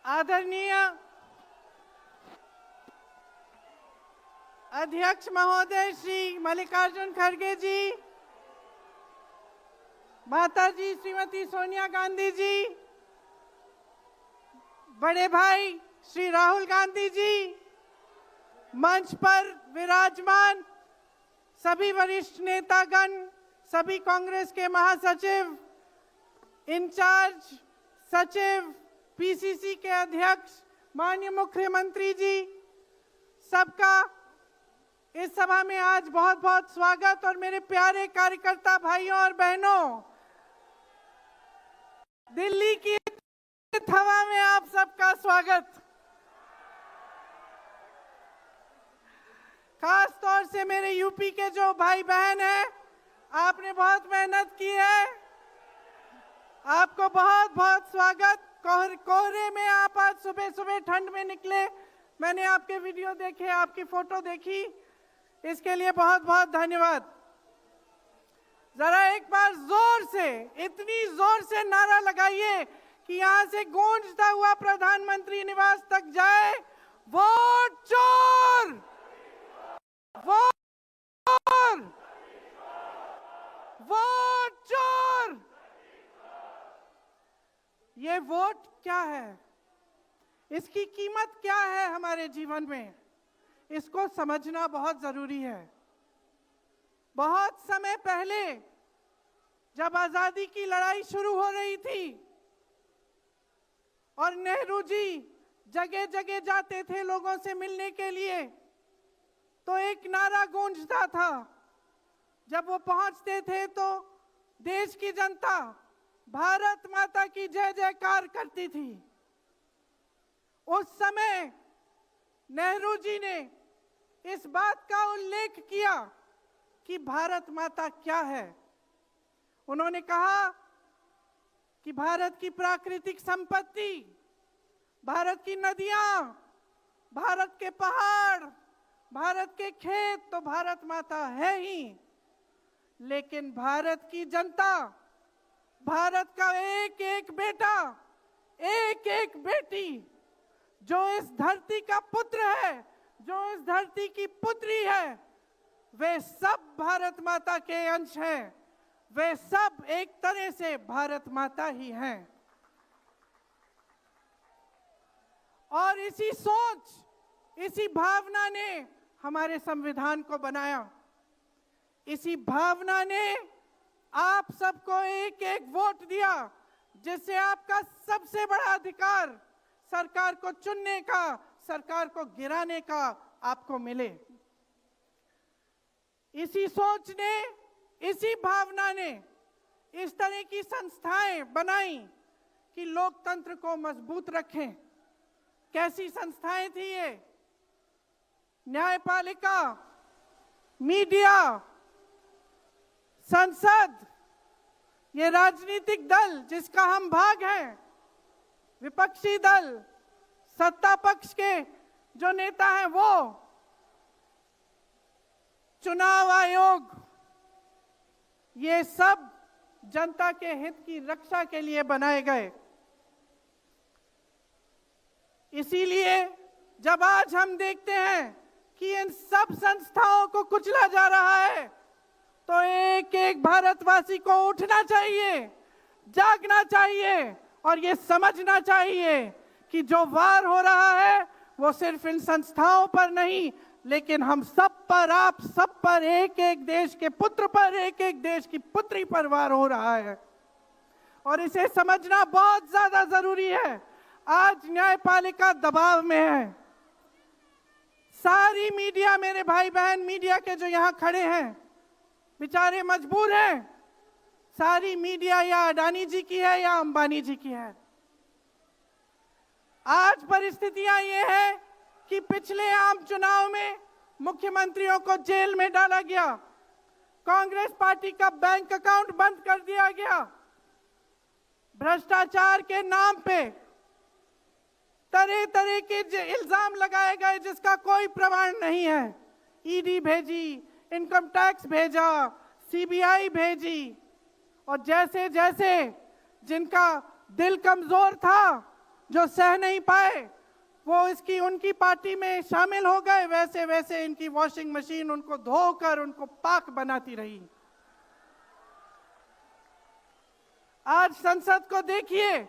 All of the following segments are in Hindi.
आदरणीय अध्यक्ष महोदय श्री मल्लिकार्जुन खड़गे जी, माता जी श्रीमती सोनिया गांधी जी, बड़े भाई श्री राहुल गांधी जी, मंच पर विराजमान सभी वरिष्ठ नेतागण, सभी कांग्रेस के महासचिव, इंचार्ज सचिव, पीसीसी के अध्यक्ष, माननीय मुख्यमंत्री जी, सबका इस सभा में आज बहुत बहुत स्वागत। और मेरे प्यारे कार्यकर्ता भाइयों और बहनों, दिल्ली की हवा में आप सबका स्वागत। खास तौर से मेरे यूपी के जो भाई बहन हैं, आपने बहुत मेहनत की है, आपको बहुत बहुत स्वागत। कोहरे में आप आज सुबह सुबह ठंड में निकले, मैंने आपके वीडियो देखे, आपकी फोटो देखी, इसके लिए बहुत बहुत धन्यवाद। जरा एक बार जोर से, इतनी जोर से नारा लगाइए कि यहां से गूंजता हुआ प्रधानमंत्री निवास तक जाए, वोट चोर, वोट, वोट चोर। ये वोट क्या है, इसकी कीमत क्या है हमारे जीवन में, इसको समझना बहुत जरूरी है। बहुत समय पहले जब आजादी की लड़ाई शुरू हो रही थी और नेहरू जी जगह जगह जाते थे लोगों से मिलने के लिए, तो एक नारा गूंजता था। जब वो पहुंचते थे तो देश की जनता भारत माता की जय जयकार करती थी। उस समय नेहरू जी ने इस बात का उल्लेख किया कि भारत माता क्या है। उन्होंने कहा कि भारत की प्राकृतिक संपत्ति, भारत की नदियां, भारत के पहाड़, भारत के खेत तो भारत माता है ही, लेकिन भारत की जनता, भारत का एक एक बेटा, एक एक बेटी, जो इस धरती का पुत्र है, जो इस धरती की पुत्री है, वे सब भारत माता के अंश हैं। वे सब एक तरह से भारत माता ही हैं। और इसी सोच, इसी भावना ने हमारे संविधान को बनाया। इसी भावना ने आप सबको एक एक वोट दिया, जिससे आपका सबसे बड़ा अधिकार सरकार को चुनने का, सरकार को गिराने का आपको मिले। इसी सोच ने, इसी भावना ने इस तरह की संस्थाएं बनाई कि लोकतंत्र को मजबूत रखें। कैसी संस्थाएं थी ये? न्यायपालिका, मीडिया, संसद, ये राजनीतिक दल जिसका हम भाग हैं, विपक्षी दल, सत्ता पक्ष के जो नेता हैं वो, चुनाव आयोग, ये सब जनता के हित की रक्षा के लिए बनाए गए। इसीलिए जब आज हम देखते हैं कि इन सब संस्थाओं को कुचला जा रहा है, तो एक एक भारतवासी को उठना चाहिए, जागना चाहिए और ये समझना चाहिए कि जो वार हो रहा है वो सिर्फ इन संस्थाओं पर नहीं, लेकिन हम सब पर, आप सब पर, एक एक देश के पुत्र पर, एक एक देश की पुत्री पर वार हो रहा है। और इसे समझना बहुत ज्यादा जरूरी है। आज न्यायपालिका दबाव में है। सारी मीडिया, मेरे भाई बहन मीडिया के जो यहाँ खड़े हैं, बेचारे मजबूर हैं। सारी मीडिया या अडानी जी की है या अंबानी जी की है। आज परिस्थितियां ये है कि पिछले आम चुनाव में मुख्यमंत्रियों को जेल में डाला गया, कांग्रेस पार्टी का बैंक अकाउंट बंद कर दिया गया, भ्रष्टाचार के नाम पे तरह तरह के इल्जाम लगाए गए जिसका कोई प्रमाण नहीं है। ईडी भेजी, इनकम टैक्स भेजा, सीबीआई भेजी, और जैसे जैसे जिनका दिल कमजोर था जो सह नहीं पाए वो इसकी उनकी पार्टी में शामिल हो गए, वैसे वैसे इनकी वॉशिंग मशीन उनको धोकर उनको पाक बनाती रही। आज संसद को देखिए,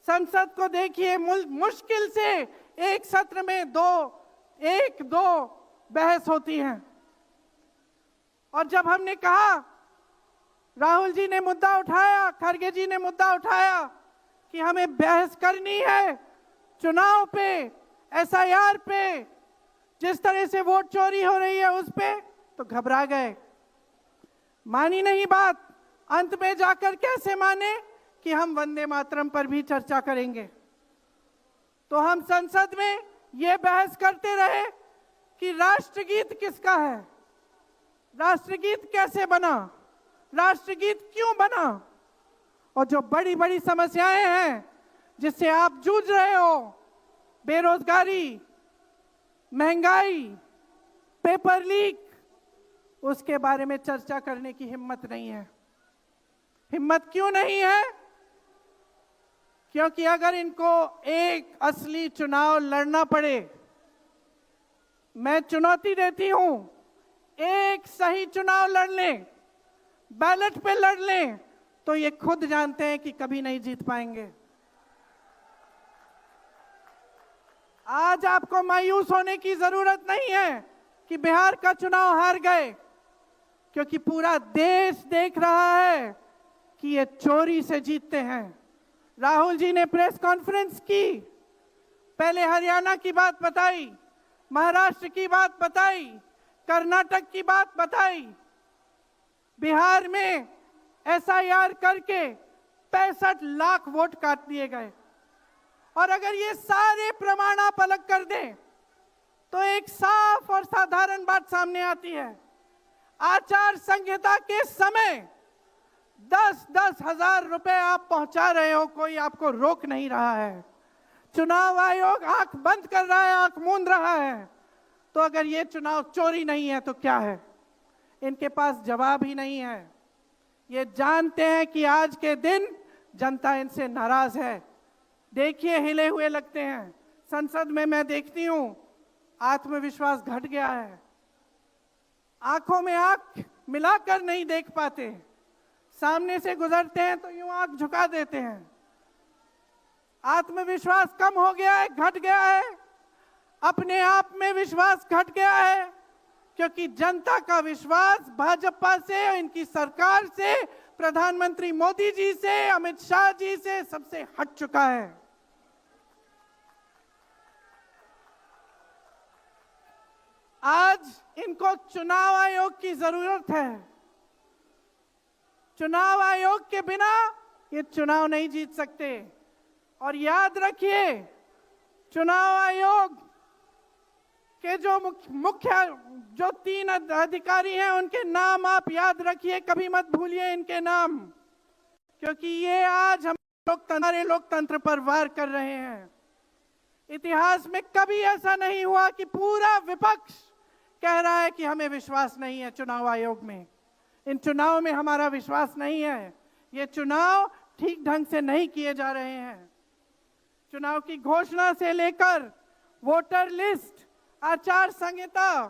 संसद को देखिए, मुश्किल से एक सत्र में एक दो बहस होती है। और जब हमने कहा, राहुल जी ने मुद्दा उठाया, खड़गे जी ने मुद्दा उठाया कि हमें बहस करनी है चुनाव पे, एसआईआर पे, जिस तरह से वोट चोरी हो रही है उस पे, तो घबरा गए, मानी नहीं बात। अंत में जाकर कैसे माने कि हम वंदे मातरम पर भी चर्चा करेंगे। तो हम संसद में ये बहस करते रहे कि राष्ट्रगीत किसका है, राष्ट्रगीत कैसे बना, राष्ट्रगीत क्यों बना, और जो बड़ी बड़ी समस्याएं हैं जिससे आप जूझ रहे हो, बेरोजगारी, महंगाई, पेपर लीक, उसके बारे में चर्चा करने की हिम्मत नहीं है। हिम्मत क्यों नहीं है? क्योंकि अगर इनको एक असली चुनाव लड़ना पड़े, मैं चुनौती देती हूं, एक सही चुनाव लड़ लें, बैलेट पे लड़ लें, तो ये खुद जानते हैं कि कभी नहीं जीत पाएंगे। आज आपको मायूस होने की जरूरत नहीं है कि बिहार का चुनाव हार गए, क्योंकि पूरा देश देख रहा है कि ये चोरी से जीतते हैं। राहुल जी ने प्रेस कॉन्फ्रेंस की, पहले हरियाणा की बात बताई, महाराष्ट्र की बात बताई, कर्नाटक की बात बताई, बिहार में एसआईआर करके 65 लाख वोट काट दिए गए। और अगर ये सारे प्रमाण आप अलग कर दें तो एक साफ और साधारण बात सामने आती है। आचार संहिता के समय 10-10 हजार रुपए आप पहुंचा रहे हो, कोई आपको रोक नहीं रहा है। चुनाव आयोग आंख बंद कर रहा है, आंख मूंद रहा है। तो अगर ये चुनाव चोरी नहीं है तो क्या है? इनके पास जवाब ही नहीं है। ये जानते हैं कि आज के दिन जनता इनसे नाराज है। देखिए, हिले हुए लगते हैं। संसद में मैं देखती हूं, आत्मविश्वास घट गया है, आंखों में आंख मिलाकर नहीं देख पाते, सामने से गुजरते हैं तो यूं आंख झुका देते हैं। आत्मविश्वास कम हो गया है, घट गया है, अपने आप में विश्वास घट गया है, क्योंकि जनता का विश्वास भाजपा से, इनकी सरकार से, प्रधानमंत्री मोदी जी से, अमित शाह जी से सबसे हट चुका है। आज इनको चुनाव आयोग की जरूरत है। चुनाव आयोग के बिना ये चुनाव नहीं जीत सकते। और याद रखिए, चुनाव आयोग के जो मुख्य जो 3 अधिकारी हैं उनके नाम आप याद रखिए, कभी मत भूलिए इनके नाम, क्योंकि ये आज हमारे लोकतंत्र पर वार कर रहे हैं। इतिहास में कभी ऐसा नहीं हुआ कि पूरा विपक्ष कह रहा है कि हमें विश्वास नहीं है चुनाव आयोग में, इन चुनाव में हमारा विश्वास नहीं है, ये चुनाव ठीक ढंग से नहीं किए जा रहे हैं। चुनाव की घोषणा से लेकर वोटर लिस्ट, आचार संहिता,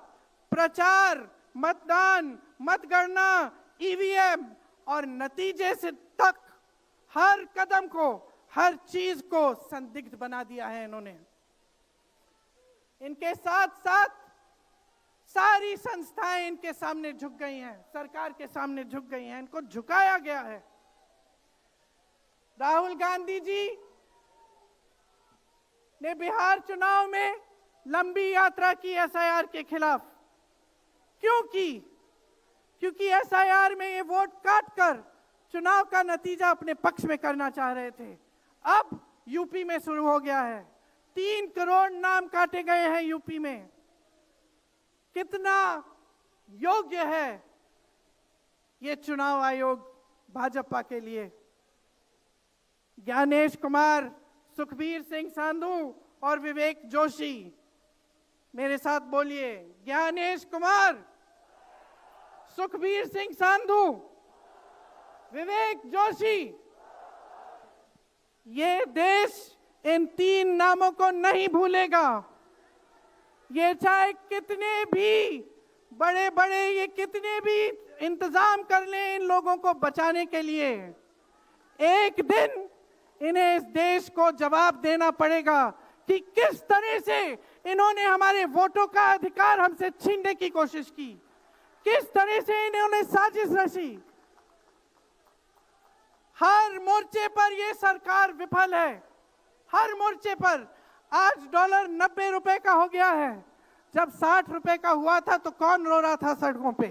प्रचार, मतदान, मतगणना, ईवीएम और नतीजे से तक हर कदम को, हर चीज को संदिग्ध बना दिया है इन्होंने। इनके साथ साथ सारी संस्थाएं इनके सामने झुक गई हैं, सरकार के सामने झुक गई हैं, इनको झुकाया गया है। राहुल गांधी जी ने बिहार चुनाव में लंबी यात्रा की एसआईआर के खिलाफ। क्यों की? क्योंकि एसआईआर में ये वोट काटकर चुनाव का नतीजा अपने पक्ष में करना चाह रहे थे। अब यूपी में शुरू हो गया है, 3 करोड़ नाम काटे गए हैं यूपी में। कितना योग्य है ये चुनाव आयोग भाजपा के लिए? ज्ञानेश कुमार, सुखबीर सिंह सांधू और विवेक जोशी, मेरे साथ बोलिए, ज्ञानेश कुमार, सुखबीर सिंह सांधू, विवेक जोशी। ये देश इन 3 नामों को नहीं भूलेगा। ये चाहे कितने भी बड़े बड़े ये कितने भी इंतजाम कर लें इन लोगों को बचाने के लिए, एक दिन इन्हें इस देश को जवाब देना पड़ेगा कि किस तरह से इन्होंने हमारे वोटों का अधिकार हमसे छीनने की कोशिश की, किस तरह से इन्होंने साजिश रची। हर मोर्चे पर यह सरकार विफल है, हर मोर्चे पर। आज डॉलर 90 रुपए का हो गया है। जब 60 रुपए का हुआ था तो कौन रो रहा था सड़कों पे?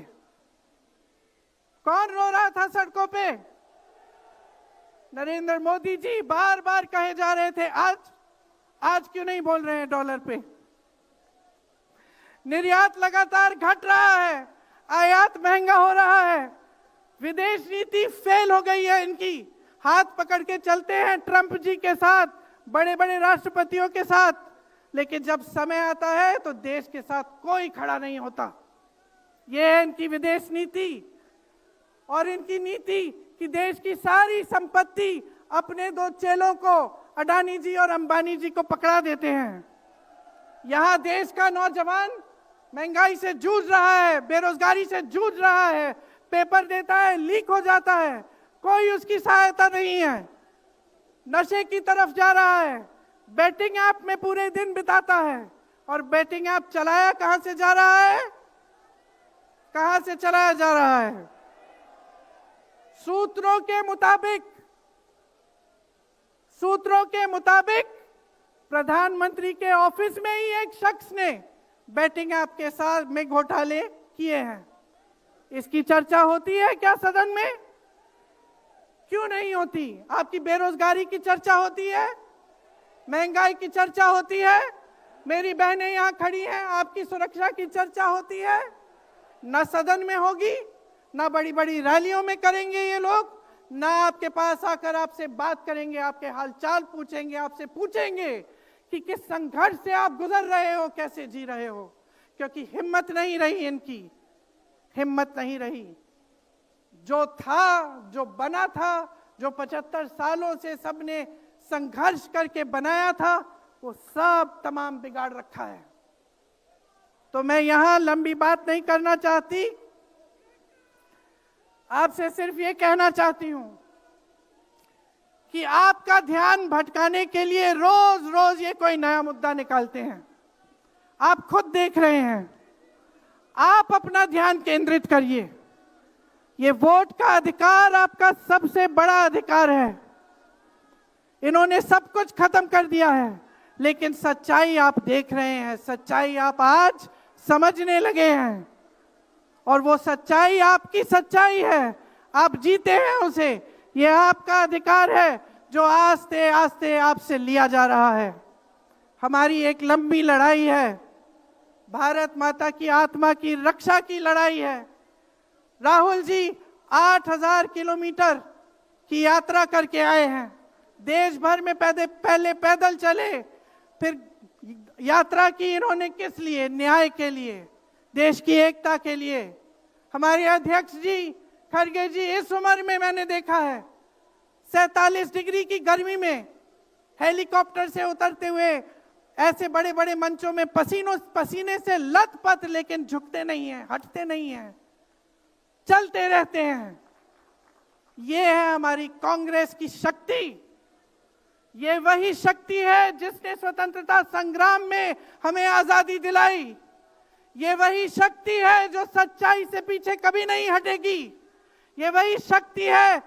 कौन रो रहा था सड़कों पे? नरेंद्र मोदी जी बार बार कहे जा रहे थे, आज क्यों नहीं बोल रहे हैं डॉलर पे? निर्यात लगातार घट रहा है, आयात महंगा हो रहा है, विदेश नीति फेल हो गई है इनकी। हाथ पकड़ के चलते हैं ट्रंप जी के साथ, बड़े बड़े राष्ट्रपतियों के साथ, लेकिन जब समय आता है तो देश के साथ कोई खड़ा नहीं होता। यह है इनकी विदेश नीति। और इनकी नीति कि देश की सारी संपत्ति अपने 2 चेलों को, अडानी जी और अंबानी जी को पकड़ा देते हैं। यहां देश का नौजवान महंगाई से जूझ रहा है, बेरोजगारी से जूझ रहा है, पेपर देता है, लीक हो जाता है, कोई उसकी सहायता नहीं है, नशे की तरफ जा रहा है, बेटिंग ऐप में पूरे दिन बिताता है। और बेटिंग ऐप चलाया कहां से जा रहा है? कहां से चलाया जा रहा है? सूत्रों के मुताबिक प्रधानमंत्री के ऑफिस में ही एक शख्स ने बेटिंग ऐप के साथ में घोटाले किए हैं। इसकी चर्चा होती है क्या सदन में? क्यों नहीं होती? आपकी बेरोजगारी की चर्चा होती है, महंगाई की चर्चा होती है, मेरी बहनें यहां खड़ी हैं, आपकी सुरक्षा की चर्चा होती है। न सदन में होगी, ना बड़ी बड़ी रैलियों में करेंगे ये लोग, ना आपके पास आकर आपसे बात करेंगे, आपके हालचाल पूछेंगे, आपसे पूछेंगे कि किस संघर्ष से आप गुजर रहे हो, कैसे जी रहे हो। क्योंकि हिम्मत नहीं रही इनकी, हिम्मत नहीं रही। जो था, जो बना था, जो 75 सालों से सबने संघर्ष करके बनाया था, वो सब तमाम बिगाड़ रखा है। तो मैं यहां लंबी बात नहीं करना चाहती, आपसे सिर्फ ये कहना चाहती हूं कि आपका ध्यान भटकाने के लिए रोज रोज ये कोई नया मुद्दा निकालते हैं। आप खुद देख रहे हैं, आप अपना ध्यान केंद्रित करिए। ये वोट का अधिकार आपका सबसे बड़ा अधिकार है। इन्होंने सब कुछ खत्म कर दिया है, लेकिन सच्चाई आप देख रहे हैं, सच्चाई आप आज समझने लगे हैं। और वो सच्चाई आपकी सच्चाई है, आप जीते हैं उसे। ये आपका अधिकार है जो आस्ते आस्ते आपसे लिया जा रहा है। हमारी एक लंबी लड़ाई है, भारत माता की आत्मा की रक्षा की लड़ाई है। राहुल जी 8000 किलोमीटर की यात्रा करके आए हैं, देश भर में पहले पैदल चले, फिर यात्रा की इन्होंने किस लिए? न्याय के लिए, देश की एकता के लिए। हमारे अध्यक्ष जी खड़गे जी, इस उम्र में मैंने देखा है 47 डिग्री की गर्मी में हेलीकॉप्टर से उतरते हुए ऐसे बड़े बड़े मंचों में पसीने से लथपथ, लेकिन झुकते नहीं हैं, हटते नहीं हैं, चलते रहते हैं। ये है हमारी कांग्रेस की शक्ति। ये वही शक्ति है जिसने स्वतंत्रता संग्राम में हमें आजादी दिलाई। ये वही शक्ति है जो सच्चाई से पीछे कभी नहीं हटेगी। ये वही शक्ति है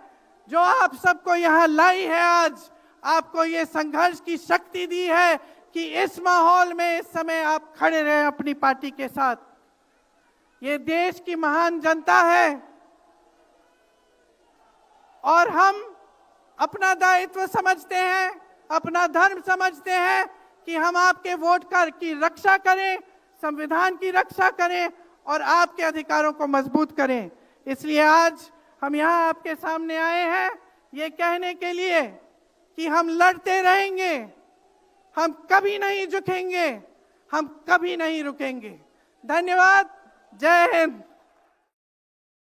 जो आप सबको यहां लाई है, आज आपको ये संघर्ष की शक्ति दी है कि इस माहौल में इस समय आप खड़े रहे अपनी पार्टी के साथ। ये देश की महान जनता है और हम अपना दायित्व समझते हैं, अपना धर्म समझते हैं कि हम आपके वोट की रक्षा करें, संविधान की रक्षा करें और आपके अधिकारों को मजबूत करें। इसलिए आज हम यहाँ आपके सामने आए हैं ये कहने के लिए कि हम लड़ते रहेंगे, हम कभी नहीं झुकेंगे, हम कभी नहीं रुकेंगे। धन्यवाद। जय हिंद।